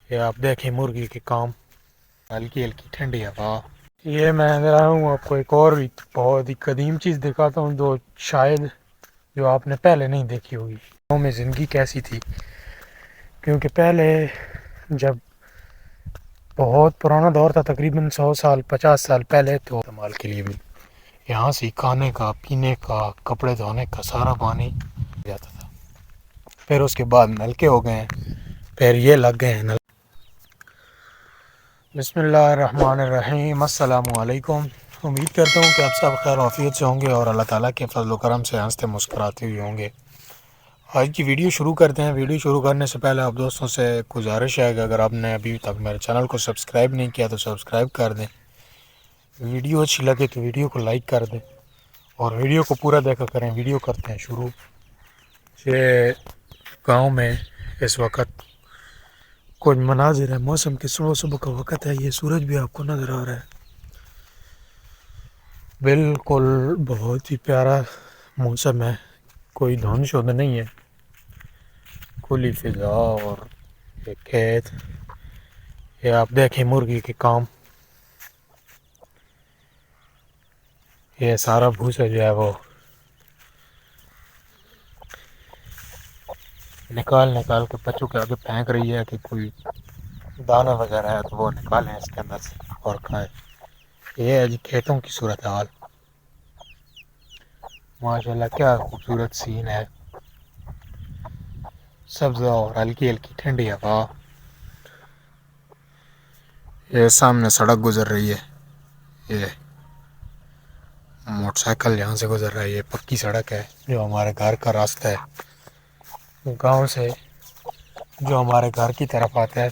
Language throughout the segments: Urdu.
یہ آپ دیکھیں مرغی کے کام، ہلکی ہلکی ٹھنڈی ہوا۔ یہ میں رہا ہوں آپ کو ایک اور بہت ہی قدیم چیز دکھاتا ہوں جو شاید جو آپ نے پہلے نہیں دیکھی ہوگی۔ گاؤں میں زندگی کیسی تھی، کیونکہ پہلے جب بہت پرانا دور تھا، تقریباً 100 سال 50 سال پہلے، تو استعمال کے لیے بھی یہاں سے کھانے کا، پینے کا، کپڑے دھونے کا سارا پانی جاتا تھا۔ پھر اس کے بعد نلکے ہو گئے ہیں، پھر یہ لگ گئے ہیں بسم اللہ الرحمن الرحیم۔ السلام علیکم۔ امید کرتا ہوں کہ آپ سب خیر وافیت سے ہوں گے اور اللہ تعالیٰ کے فضل و کرم سے ہنستے مسکراتے ہوئے ہوں گے۔ آج کی ویڈیو شروع کرتے ہیں۔ ویڈیو شروع کرنے سے پہلے آپ دوستوں سے گزارش ہے کہ اگر آپ نے ابھی تک میرے چینل کو سبسکرائب نہیں کیا تو سبسکرائب کر دیں، ویڈیو اچھی لگے تو ویڈیو کو لائک کر دیں اور ویڈیو کو پورا دیکھا کریں۔ ویڈیو کرتے ہیں شروع۔ یہ گاؤں میں اس وقت کچھ مناظر ہے، موسم کے صبح صبح کا وقت ہے، یہ سورج بھی آپ کو نظر آ رہا ہے، بالکل بہت ہی پیارا موسم ہے، کوئی دھند شدھ نہیں ہے، کھلی فضا اور یہ کھیت۔ یہ آپ دیکھیں مرغی کے کام، یہ سارا بھوسا جو ہے وہ نکال نکال کے بچوں کے آگے پھینک رہی ہے کہ کوئی دانہ وغیرہ ہے تو وہ نکالیں اس کے اندر سے اور کھائیں۔ یہ ہے جی کھیتوں کی صورتحال، ماشاءاللہ کیا خوبصورت سین ہے، سبز اور ہلکی ہلکی ٹھنڈی ہوا۔ یہ سامنے سڑک گزر رہی ہے، یہ موٹر سائیکل یہاں سے گزر رہا ہے، یہ پکی سڑک ہے جو ہمارے گھر کا راستہ ہے، گاؤں سے جو ہمارے گھر کی طرف آتا ہے۔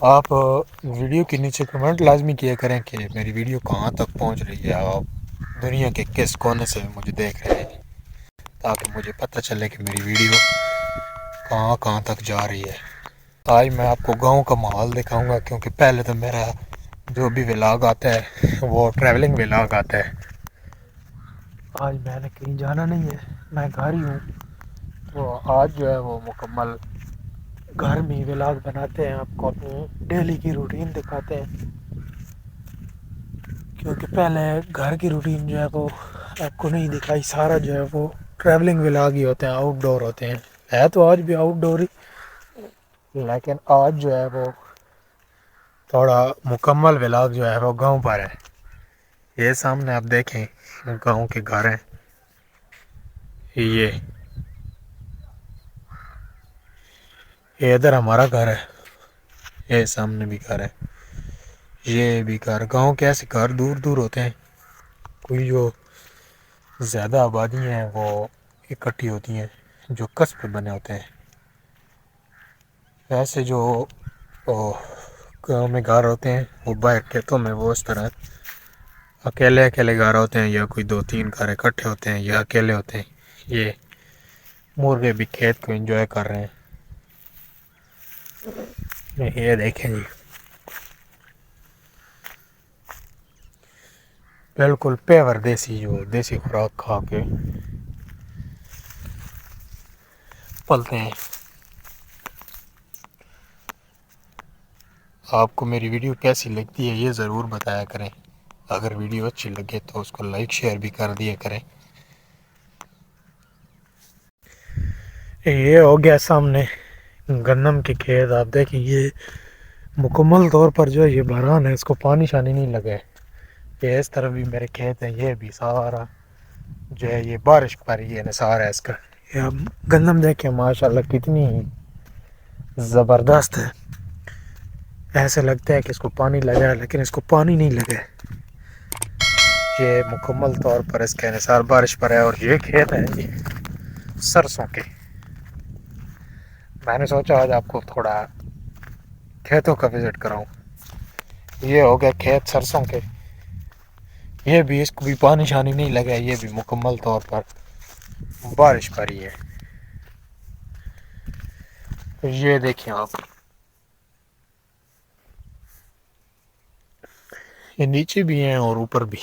آپ ویڈیو کے نیچے کمنٹ لازمی کیا کریں کہ میری ویڈیو کہاں تک پہنچ رہی ہے، آپ دنیا کے کس کونے سے مجھے دیکھ رہے ہیں، تاکہ مجھے پتہ چلے کہ میری ویڈیو کہاں کہاں تک جا رہی ہے۔ آج میں آپ کو گاؤں کا ماحول دکھاؤں گا، کیونکہ پہلے تو میرا جو بھی ولاگ آتا ہے وہ ٹریولنگ ولاگ آتا ہے۔ آج میں نے کہیں جانا نہیں ہے، میں گھر ہی ہوں، تو آج جو ہے وہ مکمل گھر میں ولاگ بناتے ہیں، آپ کو اپنی ڈیلی کی روٹین دکھاتے ہیں، کیونکہ پہلے گھر کی روٹین جو ہے وہ آپ کو نہیں دکھائی، سارا جو ہے وہ ٹریولنگ ولاگ ہی ہوتے ہیں، آؤٹ ڈور ہوتے ہیں، ہے تو آج بھی آؤٹ ڈور ہی، لیکن آج جو ہے وہ تھوڑا مکمل ولاگ جو ہے وہ گاؤں پر ہے۔ یہ سامنے آپ دیکھیں گاؤں کے گھر ہیں، یہ ادھر ہمارا گھر ہے، یہ سامنے بھی گھر ہے، یہ بھی گھر۔ گاؤں کے ایسے گھر دور دور ہوتے ہیں، کوئی جو زیادہ آبادی ہیں وہ اکٹھی ہوتی ہیں، جو قصبے پہ بنے ہوتے ہیں۔ ایسے جو گاؤں میں گھر ہوتے ہیں وہ باہر کھیتوں میں وہ اس طرح اکیلے اکیلے گھر ہوتے ہیں، یا کوئی 2 3 گھر اکٹھے ہوتے ہیں یا اکیلے ہوتے ہیں۔ یہ مرغے بھی کھیت کو انجوائے کر رہے ہیں، یہ دیکھیں جی، بالکل پیور دیسی، جو دیسی خوراک کھا کے پلتے ہیں۔ آپ کو میری ویڈیو کیسی لگتی ہے یہ ضرور بتایا کریں، اگر ویڈیو اچھی لگے تو اس کو لائک شیئر بھی کر دیا کریں۔ یہ ہو گیا سامنے گندم کے کھیت، آپ دیکھیں یہ مکمل طور پر جو ہے یہ باران ہے، اس کو پانی شانی نہیں لگے، یہ اس طرف بھی میرے کھیت ہیں، یہ بھی سارا جو ہے یہ بارش پر یہ نثار ہے اس کا۔ یہ اب گندم دیکھیں ماشاءاللہ کتنی زبردست ہے، ایسے لگتا ہے کہ اس کو پانی لگا ہے لیکن اس کو پانی نہیں لگا ہے، یہ مکمل طور پر اس کا انحصار بارش پر ہے۔ اور یہ کھیت ہے جی سرسوں کے، میں نے سوچا آج آپ کو تھوڑا کھیتوں کا وزٹ کراؤں۔ یہ ہو گیا کھیت سرسوں کے، یہ بھی اس کو بھی پانی شانی نہیں لگا ہے، یہ بھی مکمل طور پر بارش پر ہی ہے۔ یہ دیکھیں آپ، یہ نیچے بھی ہیں اور اوپر بھی۔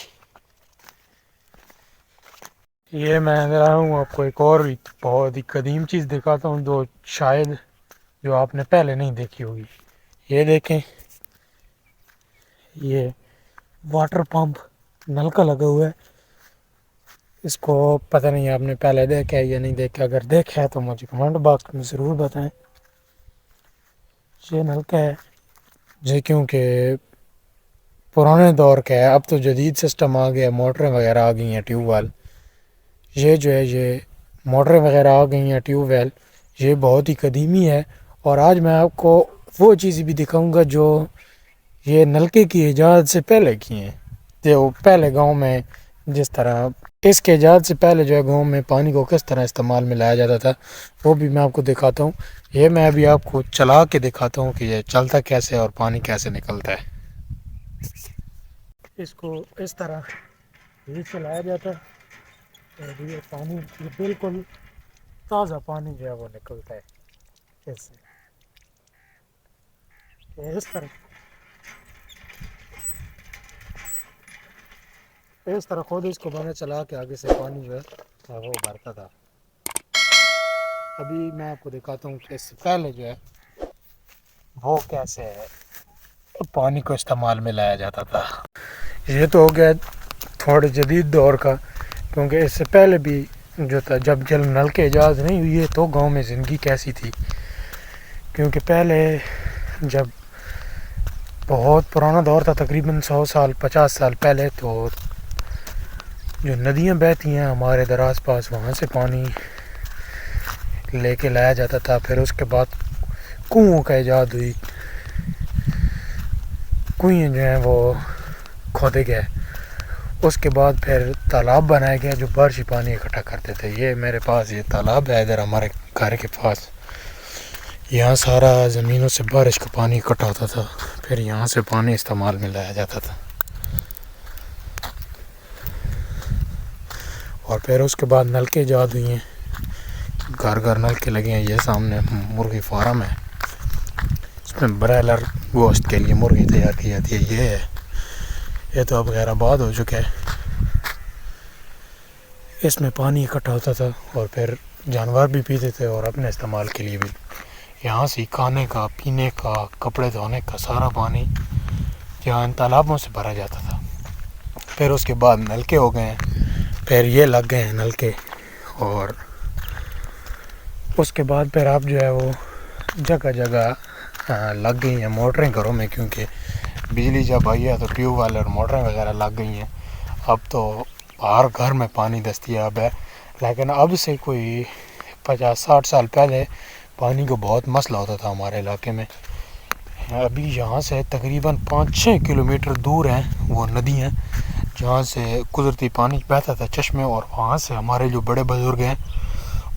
یہ میں رہا ہوں آپ کو ایک اور بہت ہی قدیم چیز دکھاتا ہوں جو شاید جو آپ نے پہلے نہیں دیکھی ہوگی. یہ دیکھیں، یہ واٹر پمپ نل کا لگا ہوا ہے. اس کو پتہ نہیں آپ نے پہلے دیکھا ہے یا نہیں دیکھا. اگر دیکھا ہے تو مجھے کمنٹ باکس میں ضرور بتائیں. یہ نلکا ہے یہ کیونکہ پرانے دور کا ہے. اب تو جدید سسٹم آ گیا، موٹریں وغیرہ آ گئی ہیں، ٹیوب ویل. یہ جو ہے یہ موٹریں وغیرہ آ گئی ہیں، ٹیوب ویل. یہ بہت ہی قدیمی ہے. اور آج میں آپ کو وہ چیز بھی دکھاؤں گا جو یہ نلکے کی ایجاد سے پہلے کی ہیں. جو پہلے گاؤں میں جس طرح اس کے ایجاد سے پہلے جو ہے گاؤں میں پانی کو کس طرح استعمال میں لایا جاتا تھا، وہ بھی میں آپ کو دکھاتا ہوں. یہ میں ابھی آپ کو چلا کے دکھاتا ہوں کہ یہ چلتا کیسے اور پانی کیسے نکلتا ہے. اس کو اس طرح یہ چلایا جاتا ہے اور یہ پانی بالکل تازہ پانی جو ہے وہ نکلتا ہے اس سے. اس طرح خود اس کو میں نے چلا کے آگے سے پانی جو ہے وہ بھرتا تھا. ابھی میں آپ کو دکھاتا ہوں کہ اس سے پہلے جو ہے وہ کیسے پانی کو استعمال میں لایا جاتا تھا. یہ تو ہو گیا تھوڑے جدید دور کا، کیونکہ اس سے پہلے بھی جو تھا جب جل نل کے ایجاد نہیں ہوئی ہے تو گاؤں میں زندگی کیسی تھی. کیونکہ پہلے جب بہت پرانا دور تھا، تقریباً 100 سال 50 سال پہلے، تو جو ندیاں بہتی ہیں ہمارے ادھر آس پاس وہاں سے پانی لے کے لایا جاتا تھا. پھر اس کے بعد کنووں کا ایجاد ہوئی. کنویں جو ہیں وہ کھودے گئے. اس کے بعد پھر تالاب بنایا گیا جو بارشی پانی اکٹھا کرتے تھے. یہ میرے پاس یہ تالاب ہے ادھر ہمارے گھر کے پاس. یہاں سارا زمینوں سے بارش کا پانی اکٹھا ہوتا تھا، پھر یہاں سے پانی استعمال میں لایا جاتا تھا. اور پھر اس کے بعد نل کے ایجاد ہوئی ہیں. گھر گھر نل کے لگے ہیں. یہ سامنے مرغی فارم ہے، اس میں برائلر گوشت کے لیے مرغی تیار کی جاتی ہے. یہ ہے، یہ تو اب غیر آباد ہو چکا ہے. اس میں پانی اکٹھا ہوتا تھا اور پھر جانور بھی پیتے تھے اور اپنے استعمال کے لیے بھی. یہاں سے کھانے کا، پینے کا، کپڑے دھونے کا سارا پانی یہاں ان تالابوں سے بھرا جاتا تھا. پھر اس کے بعد نلکے ہو گئے ہیں. پھر یہ لگ گئے ہیں نلکے. اور اس کے بعد پھر اب جو ہے وہ جگہ جگہ لگ گئی ہیں موٹریں گھروں میں، کیونکہ بجلی جب آئی ہے تو ٹیوب ویل اور موٹریں وغیرہ لگ گئی ہیں. اب تو ہر گھر میں پانی دستیاب ہے. لیکن اب سے کوئی 50-60 سال پہلے پانی کو بہت مسئلہ ہوتا تھا ہمارے علاقے میں. ابھی یہاں سے تقریباً 5-6 کلومیٹر دور ہیں وہ ندی ہیں جہاں سے قدرتی پانی بہتا تھا، چشمے. اور وہاں سے ہمارے جو بڑے بزرگ ہیں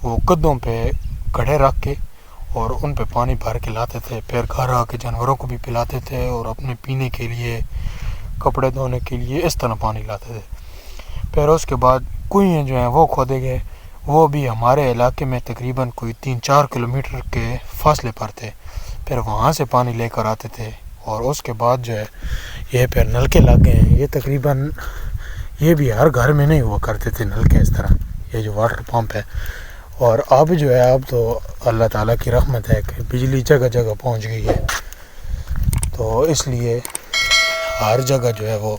وہ قدوں پہ گڑھے رکھ کے اور ان پہ پانی بھر کے لاتے تھے. پھر گھر آ کے جانوروں کو بھی پلاتے تھے اور اپنے پینے کے لیے، کپڑے دھونے کے لیے اس طرح پانی لاتے تھے. پھر اس کے بعد کنویں جو ہیں وہ کھودے گئے. وہ بھی ہمارے علاقے میں تقریباً کوئی 3-4 کلومیٹر کے فاصلے پر تھے. پھر وہاں سے پانی لے کر آتے تھے. اور اس کے بعد جو ہے یہ پھر نلکے لگ گئے ہیں. یہ تقریباً یہ بھی ہر گھر میں نہیں ہوا کرتے تھے نلکے اس طرح، یہ جو واٹر پمپ ہے. اور اب جو ہے اب تو اللہ تعالیٰ کی رحمت ہے کہ بجلی جگہ جگہ پہنچ گئی ہے، تو اس لیے ہر جگہ جو ہے وہ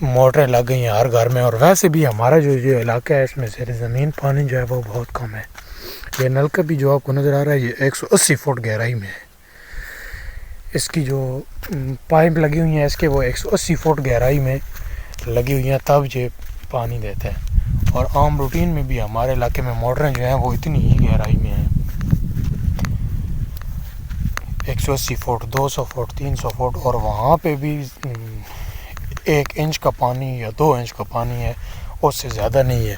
موٹریں لگ گئی ہیں ہر گھر میں. اور ویسے بھی ہمارا جو علاقہ ہے اس میں زیر زمین پانی جو ہے وہ بہت کم ہے. یہ نلکا بھی جو آپ کو نظر آ رہا ہے یہ 180 فٹ گہرائی میں ہے. اس کی جو پائپ لگی ہوئی ہیں اس کے وہ 180 فٹ گہرائی میں لگی ہوئی ہیں، تب یہ پانی دیتا ہے. اور عام روٹین میں بھی ہمارے علاقے میں موٹریں جو ہیں وہ اتنی ہی گہرائی میں ہیں، 180 فٹ، 200 فٹ، 300 فٹ. اور وہاں پہ بھی 1 انچ کا پانی یا 2 انچ کا پانی ہے، اس سے زیادہ نہیں ہے.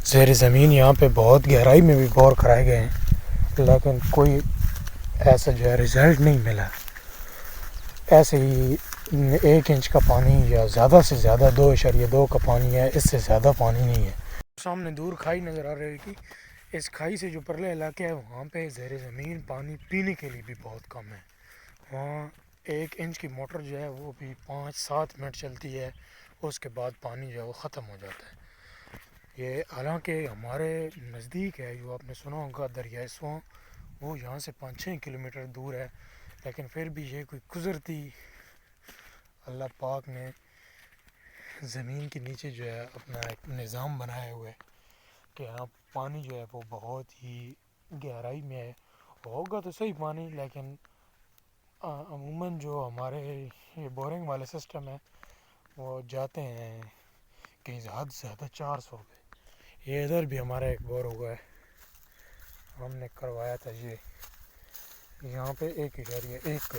زیر زمین یہاں پہ بہت گہرائی میں بھی بور کرائے گئے ہیں لیکن کوئی ایسا جو ہے رزلٹ نہیں ملا. ایسے ہی 1 انچ کا پانی یا زیادہ سے زیادہ 2.2 کا پانی ہے، اس سے زیادہ پانی نہیں ہے. سامنے دور کھائی نظر آ رہی ہے. اس کھائی سے جو پرلے علاقے ہے وہاں پہ زیر زمین پانی پینے کے لیے بھی بہت کم ہے. وہاں 1 انچ کی موٹر جو ہے وہ بھی 5-7 منٹ چلتی ہے، اس کے بعد پانی جو ہے وہ ختم ہو جاتا ہے. یہ حالانکہ ہمارے نزدیک ہے، جو آپ نے سنا ہوگا دریائے سواں، وہ یہاں سے 5-6 کلومیٹر دور ہے، لیکن پھر بھی یہ کوئی قدرتی اللہ پاک نے زمین کے نیچے جو ہے اپنا ایک نظام بنایا ہوا ہے کہ یہاں پانی جو ہے وہ بہت ہی گہرائی میں ہے. ہوگا تو صحیح پانی، لیکن عموماً جو ہمارے یہ بورنگ والے سسٹم ہے وہ جاتے ہیں کہیں حد سے زیادہ 400 پہ. یہ ادھر بھی ہمارا ایک بور ہوا ہے، ہم نے کروایا تھا. یہ یہاں پہ 1.1 کا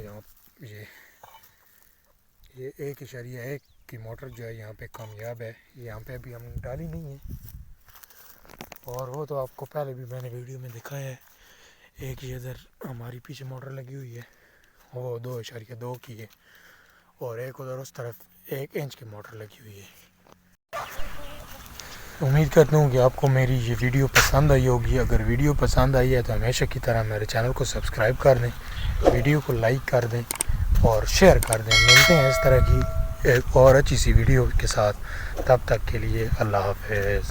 یہ 1.1 کی موٹر جو ہے یہاں پہ کامیاب ہے. یہاں پہ ابھی ہم ڈالی نہیں ہے، اور وہ تو آپ کو پہلے بھی میں نے ویڈیو میں دکھایا ہے. ایک یہ ادھر ہماری پیچھے موٹر لگی ہوئی ہے، وہ 2.2 کی ہے، اور ایک ادھر اس طرف 1 انچ کی موٹر لگی ہوئی ہے. امید کرتا ہوں کہ آپ کو میری یہ ویڈیو پسند آئی ہوگی. اگر ویڈیو پسند آئی ہے تو ہمیشہ کی طرح میرے چینل کو سبسکرائب کر دیں، ویڈیو کو لائک کر دیں اور شیئر کر دیں. ملتے ہیں اس طرح کی ایک اور اچھی سی ویڈیو کے ساتھ، تب تک کے لیے اللہ حافظ.